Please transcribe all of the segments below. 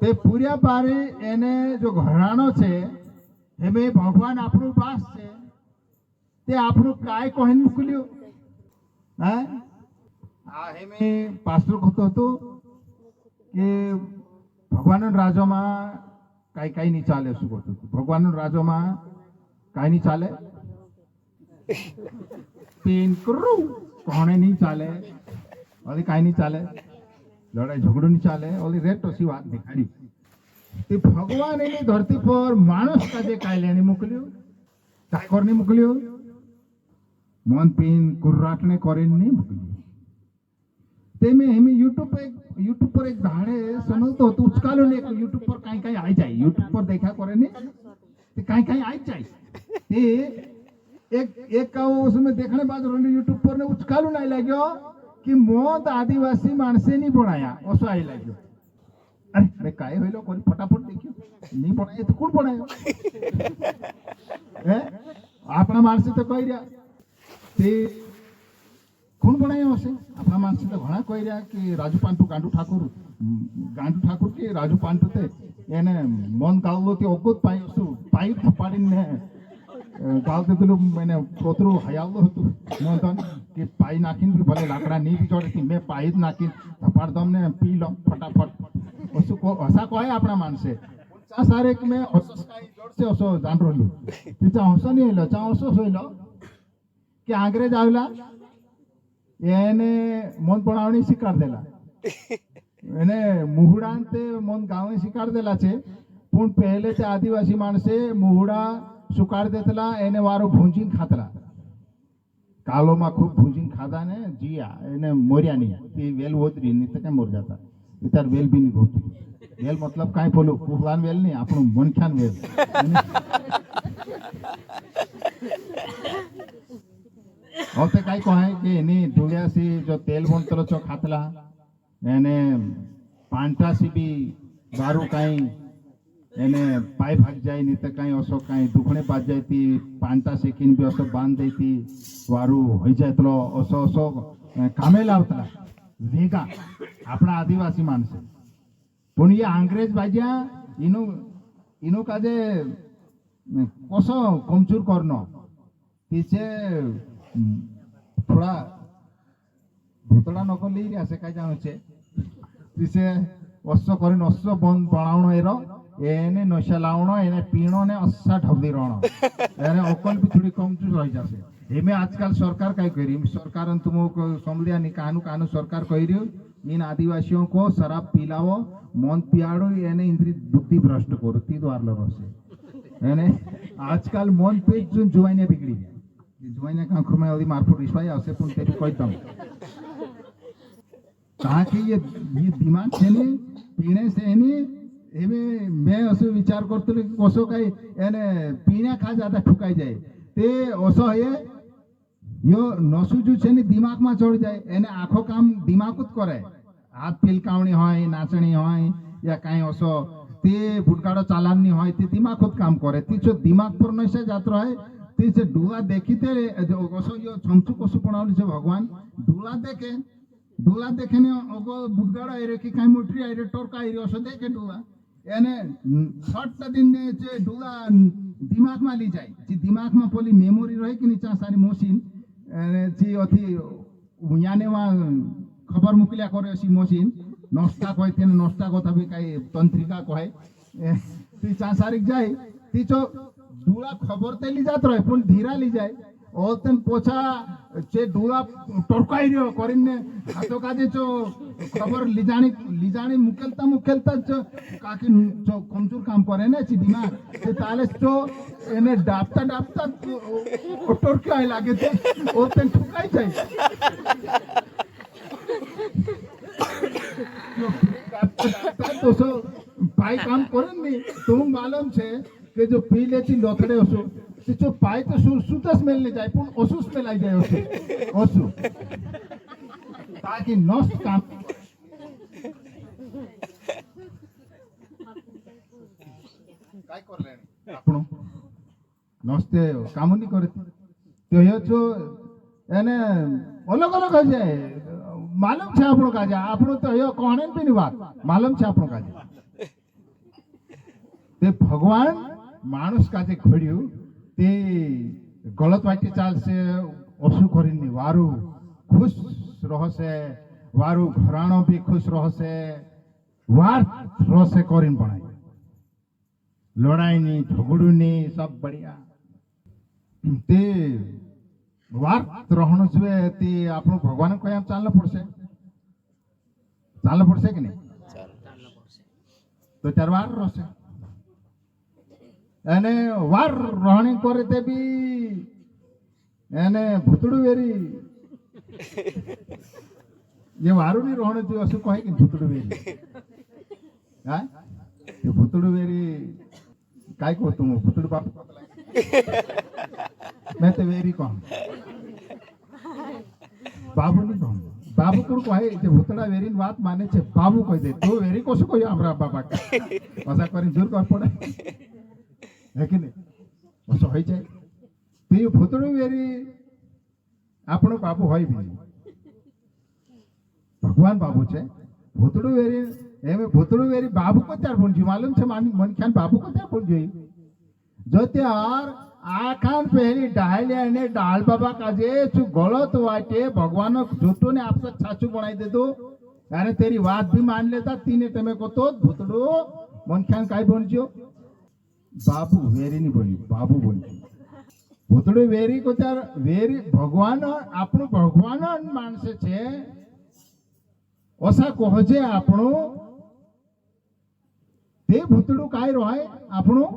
તે પૂર્યા પારે એને જો ઘરાણો છે એમે ભગવાન આપણું વાસ છે તે આપણું કાય કહીને મોકલ્યું હા આ એમે પાસ્ટર કહેતો હતો કે ભગવાનનો રાજ્યમાં કાંઈ નહીં ચાલે શું કહેતો હતો ભગવાનનો રાજ્યમાં કાંઈ નહીં ચાલે પેન કરું કોણે નહીં ચાલે ઓલી કાંઈ નહીં ચાલે લડાઈ ઝઘડો નહીં ચાલે ઓલી રેટ ઓછી વાત દેખાડી તે ભગવાન એની ધરતી પર માણસ કાજે કાંઈ લેને મોકલ્યો ઠાકોરને મોકલ્યો મન પીન કુર્રાટને કરીને નહીં મોકલ્યો તે મેં એમ યુટ્યુબ પર એક દાડે સમજતો હતો ઉચકાलो ને યુટ્યુબ પર કાંઈ કાંઈ આવી જાય યુટ્યુબ પર દેખા કરે ને તે કાંઈ કાંઈ આવી જાય તે एक उसमें देखने बाद यूट्यूब पर ने उचकालू नहीं लग्यो कि मोद आदिवासी माणसे नहीं बनाया ओसो आई लग्यो अरे अरे काय होइलो कोणी फटाफट देखियो नहीं बनाया तो कोण बनायो हे आपणा माणसे तो कही रहा ते कोण बनायो हशे आपणा माणसे तो घणा कही रहा कि राजू पांटू गांडू ठाकुर के राजू पांटू ते एने मन गावलो ते ओगत पाई थपाડીને ગાવતે પેલું મને પોતરું હયાવલું હતું નોંધન કે પાઈ નાખીને બી ભલે લાકડા નહીં બિચોડતી મેં પાઈ જ નાખીને થપાડ દમ ને પી લો ફટાફટ ઓછું હસા કહે આપણા માણસે ચા સારે કે મેં હસો કાંઈ જોડશે હસો જાંડરોલું તે ચા હસો નહીં હેલો ચા હસો સોઈલો કે અંગ્રેજ આવેલા એને મન પણાવણી શીખવાડેલા એને મુહુડા તે મન ગાવણી શીખવાડેલા છે પણ પહેલે તે આદિવાસી માણસે મુહુડા સુકાળ દેતલા એને વારો ભૂંજીને ખાતલા કાલોમાં ખૂબ ભૂંજીને ખાધા ને જીયા એને મોર્યા નહીં તે વેલ હોતરી નહીં તો ક્યાં મોર જતા ત્યારે વેલ બી નહીં હોતી વેલ મતલબ કાંઈ બોલું કુહવાન વેલ નહીં આપણું મનખ્યાન વેલ હવે કાંઈ કહે કે એની ઢોળ્યાસી જો તેલ બોનતરો છો ખાતલા એને પાંટાસી બી બારું કાંઈ એને પાઈ ભાગ જાય નહીં તો કાંઈ ઓછો કાંઈ દુખણે પાસ જાય તી પાંટા શેકીને બી ઓછો બાંધ દઈતી વારું હોઈ જાય તો ઓછો ઓછો કામે લાવતા વેગા આપણા આદિવાસી માણસે પણ એ અંગ્રેજ બાજ્યા એનું કાજે કોસો કમચૂર કરનો તીચે થોડા ભૂતળા નકો લઈ રહ્યા છે કાંઈ જાણું છે તીચે ઓછો કરીને ઓછો બંધ ભણાવણો એરો એને નશા લાવણો એને પીણો ને અસ્સા ઢબદી રણો એને અકલ બી થોડી કમજોર રહી જશે એમે આજકાલ સરકાર કઈ કરી સરકાર तुम समझिया नहीं कानू सरकार कही रही इन आदिवासियों को शराब पिलावो मौन पियाड़ो एने इंद्री बुद्धि भ्रष्ट करो ती द्वार रहશે એને આજકાલ મૌન પેજ જો જોઈને बिगड़ी જાય જોઈને કાંખર में ઓલી મારફોડ ઈશ્વાઈ આવશે પણ તેરી કોઈ તમ कहा कि ये दिमाग છે ને પીણે છે એની એમે મેં અસો વિચાર કરતો કે કોસો કઈ એને પીણા ખા જાતા ઠુકાઈ જાય તે ઓસો એ યો નસુ જો છે ને દિમાગમાં ચડી જાય એને આખો કામ દિમાગ જ કરે હાથ પીલકાવણી હોય નાચણી હોય યા કાંઈ ઓસો તે ભૂટકાડો ચાલાનની હોય તે દિમાગ જ કામ કરે તે જો દિમાગ પર નશે જાત્ર હોય તે જે ડુલા દેખીતે ઓસો યો છમછુ કોસુ પણાવલી છે ભગવાન ડુલા દેખે ને ઓગો ભૂટકાડો આઈ રે કે કાંઈ મોટરી આઈ રે ટોરકા આઈ રે ઓસો દેખે ડુલા એને શોર્ટ दिन જે ડુલા દિમાગમાં લઈ જાય જે દિમાગમાં પોલી મેમોરી રહે કે નીચા સારી મોસીન અને જે અથી ઉયાનેમાં ખબર મોકલ્યા કરે અસી મોસીન નોસ્ટા કહે તેને નોસ્ટા કહો તબી કાંઈ તંત્રિકા કહે તી ચા સારીક જાય તી જો ડુલા ખબર તે લી જાત રહે પણ ધીરા લી જાય ઓતન પોછા જે ડુલા ટોરકાઈ રહ્યો કરીને હાથો કાજે જો ખબર લીજાણી મુકેલતા જ કાકી જો કમજોર કામ કરે ને છી દિમાગ તે તાલે જો એને ડાપતા ટોરકાઈ લાગે તે ઓતન ઠુકાઈ જાય તો સો ભાઈ કામ કરે ને તો માલુમ છે કે જો પી લેતી લોથડે હશો जो पाए तो शुद्ध स्मेल नहीं जाए पण ओसु स्मेल आई जाए ओसु ताकि नष्ट काम काय करले आपण नष्ट काम नहीं करे तो ये जो एने अलग अलग हो जाए मालूम छे આપણો કાજે આપણો તો એ કોણે બી ની વાત માલूम છે આપણો કાજે તે ભગવાન માણસ કાજે ઘડ્યું તે ગલત વાટે ચાલશે ઓછું કરીને વારું ખુશ રહેશે વારું ઘરાણો બી ખુશ રહેશે વાર રહેશે કરીને ભણાય લડાઈ ની ઝઘડું ની સબ બઢિયા તે વાર રહેણું જોઈએ તે આપણું ભગવાન કોઈ આમ ચાલવું પડશે કે નહીં તો ચાર વાર રહેશે અને વાર રહણી કરે તે બી એને ભૂતડું વેરી જે વારું ની રોહણ થયું હશું કહે કે ભૂતડું વેરી હા એ ભૂતડું વેરી કાંઈ કહું તું ભૂતડું બાપ મેં તો વેરી કહું બાબુ નહીં કહું બાબુ કોણ કહે જે ભૂતડા વેરીની વાત માને છે બાબુ કહી દે તો વેરી કશું કહ્યું આપણા બાપા પસા કરીને દૂર કહે પડે હે કે નહીં ઓછો હોય છે તો એ ભૂતડું વેરી આપણો બાપુ હોય બી ભગવાન બાબુ છે ભૂતડું વેરી એમ ભૂતડું વેરી બાબુ को त्यार पण जी मालूम છે મનખ્યાન બાબુ को त्यार पण જોઈ જો ત્યાર આખાન પહેલી ડાળ્યા ને ડાળ બાબા કાજે છું ગળત વાટે ભગવાન જૂઠું ને આપસે સાચું બનાવી દીધું ત્યારે તેરી વાત ભી માન લેતા તીને તમે કહો તો ભૂતડું મનખ્યાન કાઈ બનજો બાબુ વેરી ની બોલ્યું બાબુ બોલ્યું ભૂતડું વેરી કો ત્યાર વેરી ભગવાન આપણું ભગવાન માણસે છે ઓસા કહજે આપણું તે ભૂતડું કાઈ રોય આપણું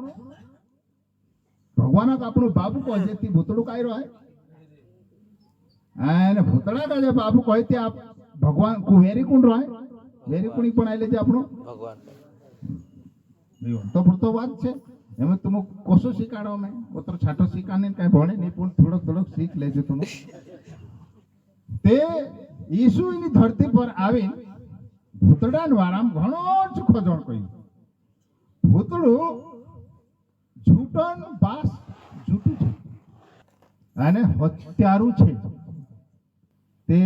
ભગવાન આપણું બાબુ કહે તે ભૂતડું કાઈ રોય અને ભૂતડા કાજે બાબુ કહે તે ભગવાન વેરી કોણ રોય વેરી કોણી પણ આઈ લેજે આપણું ભગવાન તો ભૂતો વાત છે એમાં તમે કશો શીખાડો મેં ઓતરો છાટો શીખાને કઈ ભણે નહીં પણ થોડોક શીખ લેજો તમે તે ઈસુ એની ધરતી પર આવી ભૂતડા વાળામાં ઘણો જ ખોજણ કર્યું ભૂતડું જૂટણ બાસ જૂટું છે અને હત્યારું છે તે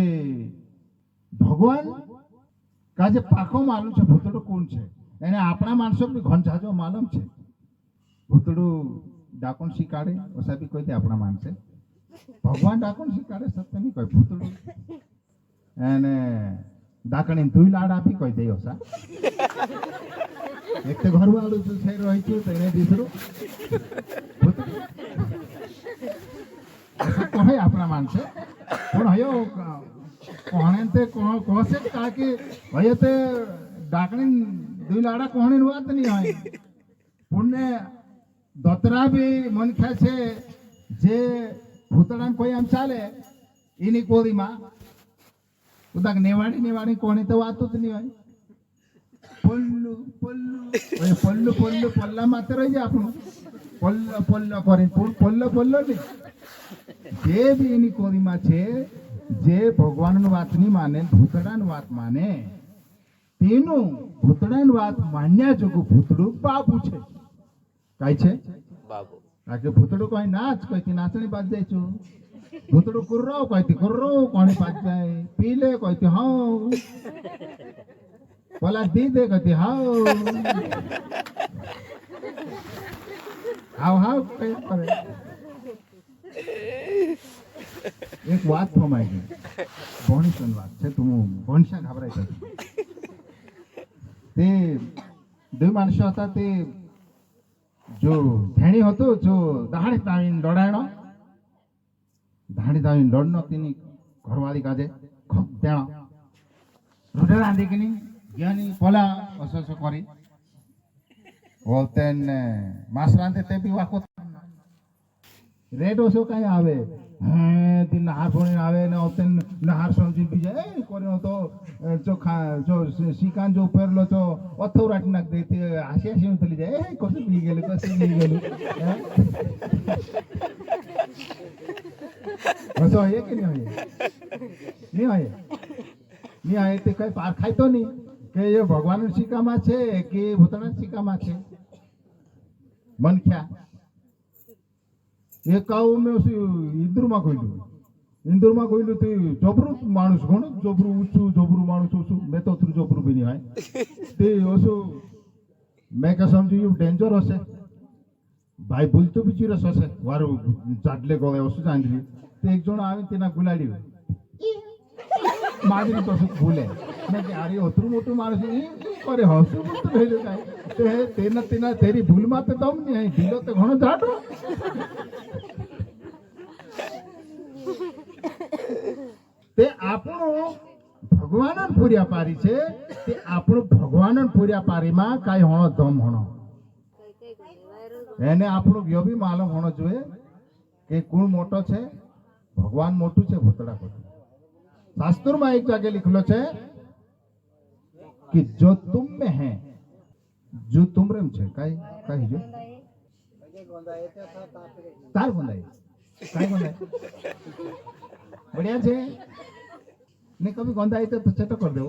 ભગવાન કાજે પાકો માલુમ છે ભૂતડું કોણ છે એને આપણા માણસો બી ઘણ જાજો માલુમ છે ભૂતડું ડાકોણ શીખાડે ઓસા બી કોઈ દે આપણા માણસે ભગવાન ડાકોણ શીખાડે સત્ય નહીં કોઈ ભૂતડું અને ડાકણી ધુઈ લાડ આપી કોઈ દે ઓસા એક તો ઘર વાળું છું થઈ રહ્યું છું તેને દીસરું કહે આપણા માણસે પણ હયો કોણે તે કહશે કે હયો તે ડાકણી ધુઈ લાડા કોહણી વાત નહીં હોય પુણ્ય દોતરા બી મનખ્યા છે જે ભૂતડાને કોઈ આમ ચાલે એની કોરીમાં ઉદાક નેવાડી કોણી તો વાતું જ નહીં હોય પલ્લું પલ્લા માત્ર રહી જાય આપણું પલ્લો કરીને પલ્લો નહીં જે બી એની કોરીમાં છે જે ભગવાનની વાત નહીં માને ભૂતડાની વાત માને તેનું ભૂતડાની વાત માન્યા જોગું ભૂતડું બાબુ છે કાઈ છે બાબુ કારણ કે ભૂતડું કોઈ નાચ કોઈ નાચણી બાદ જાય છું ભૂતડું કુર્રો કોઈ કુર્રો કોણી બાદ જાય પીલે કોઈ હાઉ પેલા દીદે કોઈ હાઉ હાવ કઈ કરે એક વાત ફમાઈ ગઈ ભણસન વાત છે તું ભણસા ઘબરાઈ ગઈ તે બે માણસો હતા તે જો ધેણી હતો જો દાહડી તાવીને દોડાયણો દાહડી તાવીને દોડનો તેની ઘરવાળી કાજે ખૂબ તેણો રોટે રાંધીકીની જ્ઞાની પોલા અસસો કરી ઓલતેન માસ રાંધે તે બી વાકો રેટ ઓછો કઈ આવે હે તે નહાર ફોણી આવે ને ઓલતેન નહાર સમજી બી જાય એ કોનો તો જો જો શિકાન જો ઉપરલો તો ઓથો રાટ નાખ દે તે હાસી હાસી થલી જાય એ કશું બી ગયેલું ઓછો હોય કે નહીં હોય તે કઈ પાર ખાય તો નહીં કે એ ભગવાન શિકામાં છે કે ભૂતના શિકામાં છે મનખ્યા એક આવું મેં ઇન્દુરમાં કોઈલું તે જબરું માણસ ઘણું જબરું ઊંચું જબરું માણસ ઓછું મેં તો જબરું બી નહીં હોય તે ઓછું मैं क्या समझू डेंजर हसे भाई बोलतो भी चिरस हसे वारो चाटले गळे असं जाणली ते एक जण आवे तेना गुलाडी माजरी तो भूले मैं कि अरे ओतरू मोटू माणूस करे हसू बोलतो भेले काय ते तेना तेना तेरी भूल माते दम नहीं दिलो तो घणो जाटो તે આપણો ભગવાન પૂર્યા પારી છે તે આપણું ભગવાન પૂર્યા પારીમાં કાંઈ હોણો ધમ હોણો એને આપણું યો બી માલુમ હોણો જોઈએ કે કોણ મોટો છે ભગવાન મોટું છે ભૂતડા કોટું શાસ્ત્રમાં એક જગ્યાએ લીખેલો છે કે જો तुम में है जो तुम रेम છે કાઈ કાઈ જો તાર ગોંધાય કાઈ ગોંધાય बढ़िया છે ने कभी गंदा आई तो चटो कर दो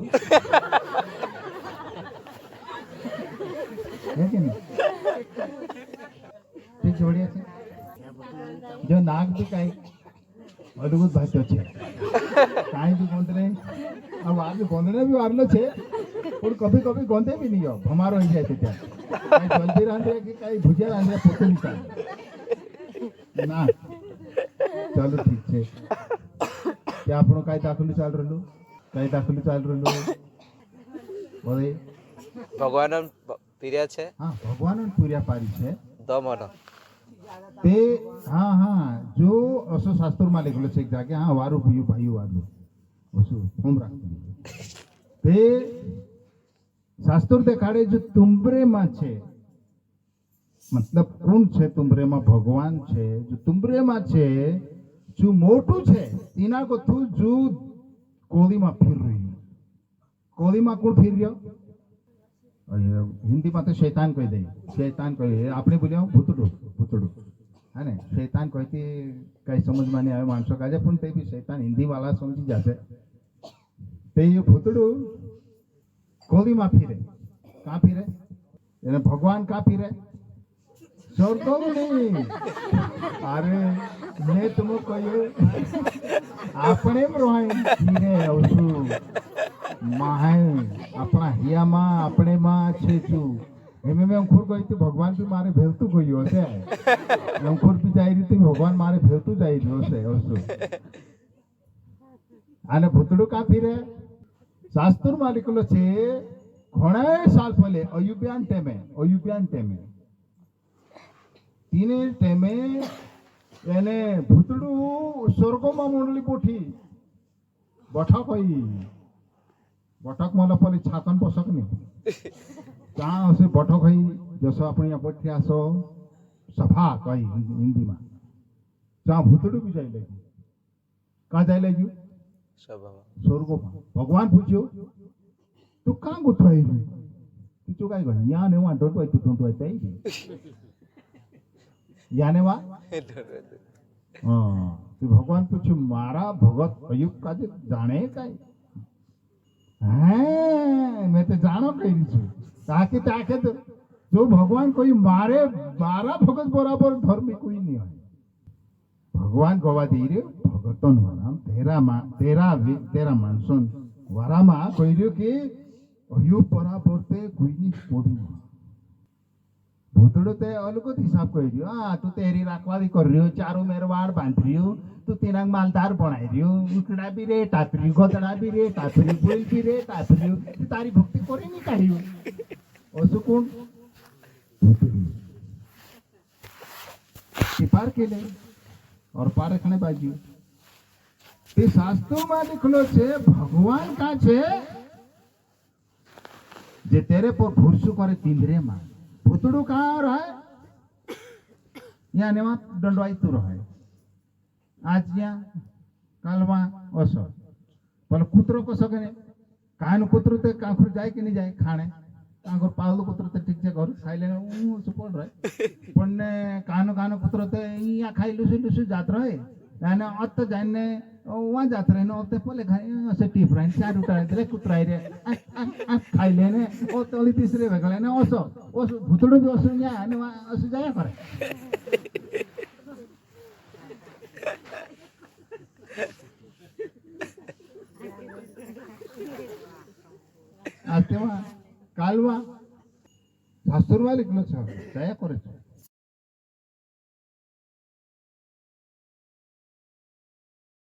है कि नहीं ठीक है बढ़िया છે जो नाक भी काई अडगुत भाषो છે કાઈ भी गोंदरे अब आज गोंदरे भी वारलो છે પણ कभी कभी गोंदे भी नहीं हो हमारो ही जाए ત્યાં કાઈ જલ્દી રાંધે કે કાઈ ભુજિયા રાંધે પોતે ના चलो ठीक છે क्या આપણો કાઈ દાખલું ચાલ રહેલું કાઈ દાખલું ચાલ રહેલું બોલે ભગવાન પીર્યા છે હા ભગવાન પૂર્યા પારી છે દમન તે હા હા જો असो શાસ્ત્રમાં લખેલું છે એક જાગે હા વારું ભયું ભાયું વારું असो હોમ રાખવું તે શાસ્ત્ર દેખાડે જો તુંબરેમાં છે मतलब કોણ છે તુંબરેમાં ભગવાન છે જો તુંબરેમાં છે जो मोटू छे तीना को तू जो कोली में फिर रही कोली में कौन फिर रही हिंदी में तो शैतान कह दे शैतान कह आपने बोलिया भूतड़ू भूतड़ू है ना शैतान कहती कई समझ में नहीं आए मानसों का पण ते भी शैतान हिंदी वाला समझी जाते ते ये भूतड़ू कोली में फिरे कहाँ फिरे यानी भगवान कहाँ फिरे स्वर्ग नहीं अरे मैं तुमको कहूँ अपने रोहाई धीरे औसु माहे अपना हिया माँ अपने माँ छे चू एमे मैं अंकुर गई थी भगवान भी मारे भेलतू गई होते अंकुर भी जाई रही थी भगवान मारे भेलतू जाई रही होते औसु आने भूतड़ू का फिरे शास्त्र मालिकलो छे घणे साल पहले अयुबियान टेमे तीने टेमे એને ભૂતડું સ્વર્ગમાં મોડલી પોઠી બઠક હોય બઠક મને પલી છાકન પોષક નહીં ત્યાં હશે બઠક હોય જશો આપણે અહીંયા પોઠી આસો સફા કઈ હિન્દીમાં ત્યાં ભૂતડું બી જાય લાગ્યું કાં જાય લાગ્યું સ્વર્ગમાં ભગવાન પૂછ્યું તું કાં ગુથવાઈ રહ્યું તું કાંઈ કહ્યું યા ને વાંધો તું ઢૂંઢવાય થઈ याने वा तो भगवान पूछू मारा भगत अयुब का जाने का मैं तो जानो कही छू ताकि ताकि तो जो भगवान कोई मारे मारा भगत बराबर धर्मी कोई नहीं है भगवान गवा दे रे भगतन वराम तेरा मानसून वरामा कोई रे के अयुब बराबर ते कोई नहीं पड़ी भूतड़ो ते अलगत हिसाब कर रियो हाँ तू तेरी राखवाली कर रियो चारों मेरे वाड़ बांध रियो तू तीनंग मालदार बनाई रियो उकड़ा भी रे टापरी गोदड़ा भी रे टापरी बोल भी रे टापरी तू तारी भक्ति करे नहीं करियो असो कोण पार केले और पार रखने बाजू ते शास्त्रों में लिखलो छे भगवान का छे जे तेरे पर भूरसु करे तिंद्रे मां भूतड़ू कहाँ रहे यहाँ नेवा दंडवाई तू रहे आज यहाँ कालवा असो पर कुतरो को सगने कान कुतरो ते कांखुर जाए कि नहीं जाए खाने कांखुर पालू कुतरो ते ठीक से घर खाई लेने सुपड़ रहे पण ने कानो कुतरो ते यहाँ खाई लुसु जात रहे यानी अत जाने वहाँ जात रहे ना अत पले खाई ऐसे टिप रहे चार उठाए दे कुतराई रे खाई लेने ओ तली तीसरे वेगले ना असो भूतड़ो भी असो यहाँ आने वहाँ असो जाया करे आज तेव्हा कालवा ભાસુર માલિક ન છો દયા કરે છો